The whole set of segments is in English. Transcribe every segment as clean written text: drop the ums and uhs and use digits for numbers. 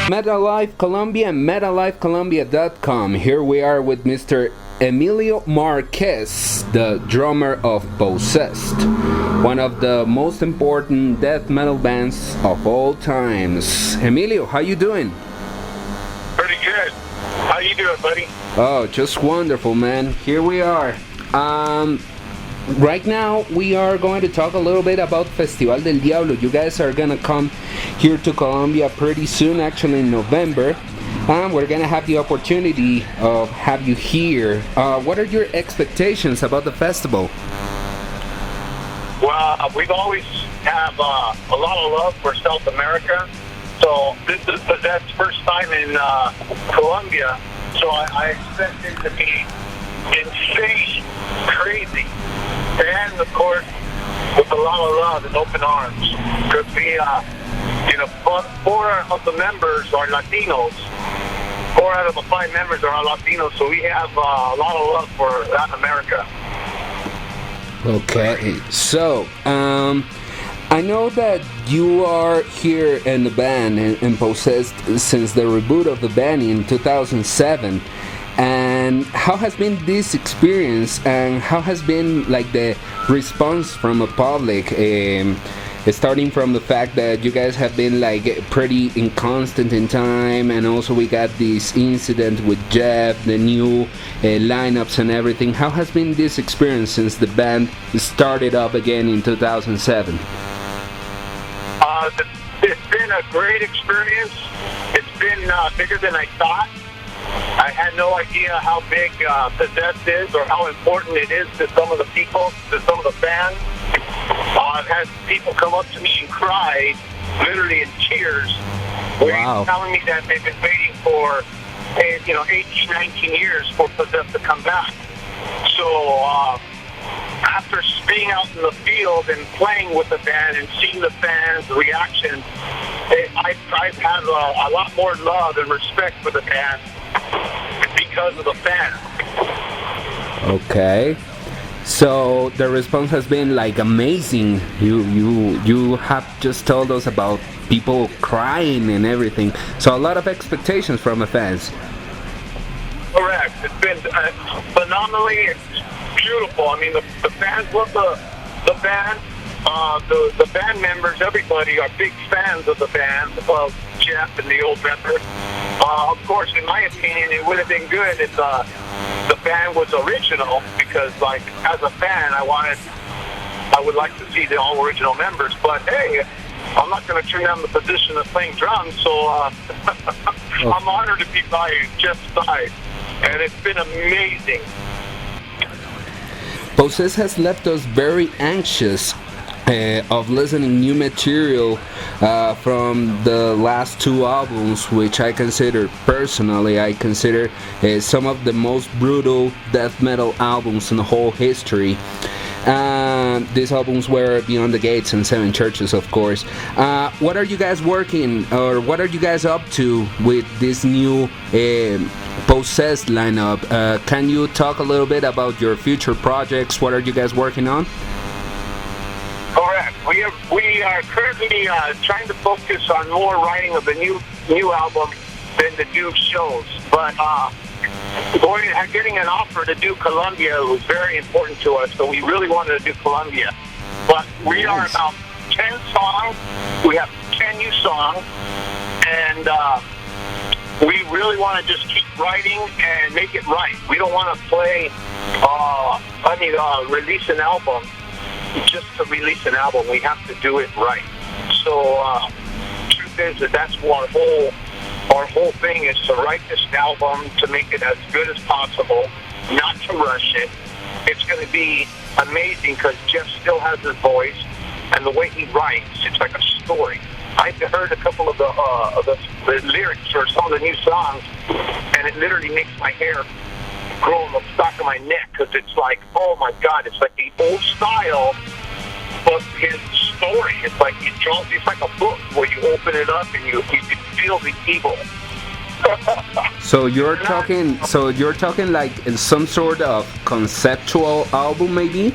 MetaLife Colombia and MetaLifeColombia.com. Here we are with Mr. Emilio Marquez, the drummer of Possessed, one of the most important death metal bands of all times. Emilio, how you doing? Pretty good. How you doing, buddy? Oh, just wonderful, man. Here we are. Right now, we are going to talk a little bit about Festival del Diablo. You guys are going to come here to Colombia pretty soon, actually in November. We're going to have the opportunity of have you here. What are your expectations about the festival? Well, we've always have a lot of love for South America. So this is that's first time in Colombia. So I expect it to be insane, crazy. And of course, with a lot of love and open arms, because we, four of the members are Latinos. 4 out of the 5 members are Latinos, so we have a lot of love for Latin America. Okay, so I know that you are here in the band and Possessed since the reboot of the band in 2007. And how has been this experience, and how has been like the response from the public, starting from the fact that you guys have been like pretty inconstant in time, and also we got this incident with Jeff, the new lineups and everything. How has been this experience since the band started up again in 2007? It's been a great experience. It's been bigger than I thought. I had no idea how big Possessed is, or how important it is to some of the people, to some of the fans. I've had people come up to me and cry, literally in tears, telling me that they've been waiting for 18, 19 years for Possessed to come back. So after being out in the field and playing with the band and seeing the fans' reactions, I've had a lot more love and respect for the band because of the fans. Okay. So the response has been like amazing. You have just told us about people crying and everything. So a lot of expectations from the fans. Correct. It's been phenomenally beautiful. I mean, the fans love the band. The band members, everybody are big fans of the band, of Jeff and the old members. Of course, in my opinion, it would have been good if the band was original, because, like, as a fan, I would like to see the all original members. But hey, I'm not going to turn down the position of playing drums, so I'm honored to be by Jeff's side, and it's been amazing. Possessed has left us very anxious of listening new material from the last 2 albums, which I consider some of the most brutal death metal albums in the whole history. These albums were Beyond the Gates and 7 Churches, of course. What are you guys working, or what are you guys up to with this new Possessed lineup? Can you talk a little bit about your future projects? What are you guys working on? Correct. We are currently trying to focus on more writing of the new album than to do shows. But getting an offer to do Colombia was very important to us, so we really wanted to do Colombia. But we are about 10 songs. We have 10 new songs, and we really want to just keep writing and make it right. We don't want to release an album just to release an album. We have to do it right. So truth is that's our whole thing is to write this album, to make it as good as possible, not to rush it. It's going to be amazing because Jeff still has his voice, and the way he writes, it's like a story. I heard a couple of the lyrics for some of the new songs, and it literally makes my hair grow on the back of my neck, because it's like, oh my God, it's like the old style, but his story, it's like it's like a book where you open it up and you can feel the evil. So you're talking like some sort of conceptual album, maybe?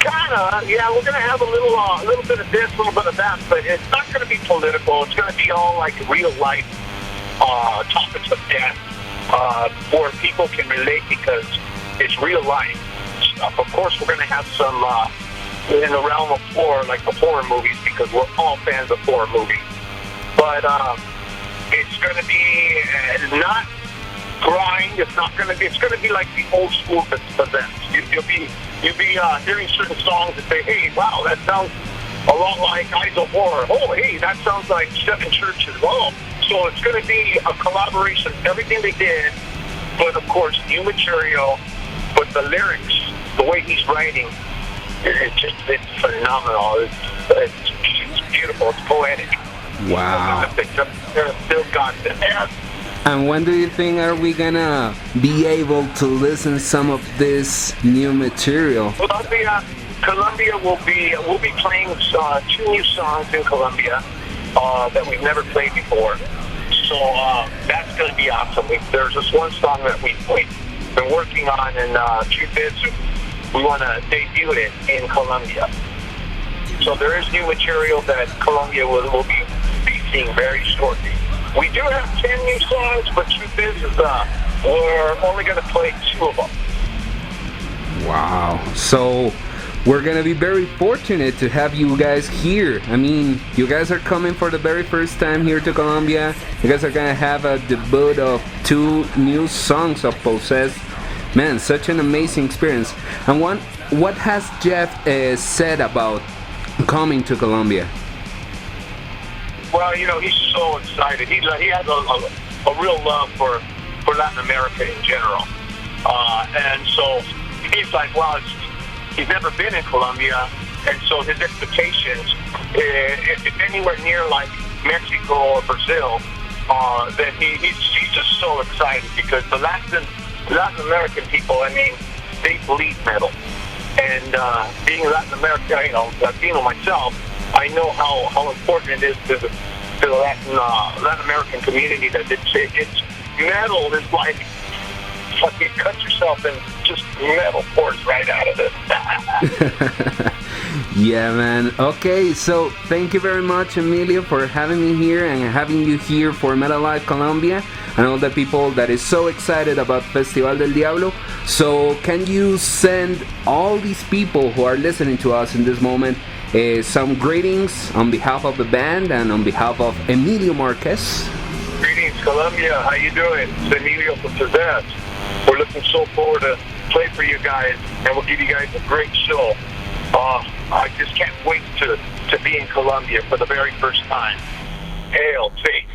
Kinda, yeah. We're gonna have a little bit of this, a little bit of that, but it's not gonna be political. It's gonna be all like real life topics of death, where people can relate because it's real life stuff. Of course, we're gonna have some in the realm of horror, like the horror movies, because we're all fans of horror movies. But it's gonna be not grind. It's gonna be like the old school events. You'll be hearing certain songs and say, hey, wow, that sounds a lot like Eyes of Horror. Oh, hey, that sounds like Seven Churches. Oh, so it's going to be a collaboration of everything they did, but of course, new material. But the lyrics, the way he's writing, it's phenomenal. It's beautiful. It's poetic. Wow. Still got it. And when do you think are we gonna be able to listen some of this new material? Colombia we'll be playing 2 new songs in Colombia that we've never played before. So that's gonna be awesome. There's this one song that we've been working on, and truth is, we want to debut it in Colombia. So there is new material that Colombia will be seeing very shortly. We do have 10 new songs, but truth is we're only going to play 2 of them. Wow. So we're going to be very fortunate to have you guys here. I mean, you guys are coming for the very first time here to Colombia. You guys are going to have a debut of 2 new songs of Possessed. Man, such an amazing experience. And what has Jeff said about coming to Colombia? Well, he's so excited. He has a real love for Latin America in general. And so he's like, wow, he's never been in Colombia. And so his expectations, if it's anywhere near like Mexico or Brazil, then he's just so excited because the Latin American people, I mean, they bleed metal. And being Latin American, Latino myself, I know how important it is to the Latin American community that it's metal is like fucking cut yourself and just metal pours right out of it. Yeah, man. Okay, so thank you very much, Emilio, for having me here and having you here for Metal Live Colombia and all the people that is so excited about Festival del Diablo. So can you send all these people who are listening to us in this moment some greetings on behalf of the band and on behalf of Emilio Marquez? Greetings, Colombia. How you doing? It's Emilio from Possessed. We're looking so forward to play for you guys, and we'll give you guys a great show. I just can't wait to be in Colombia for the very first time. Hail, faith.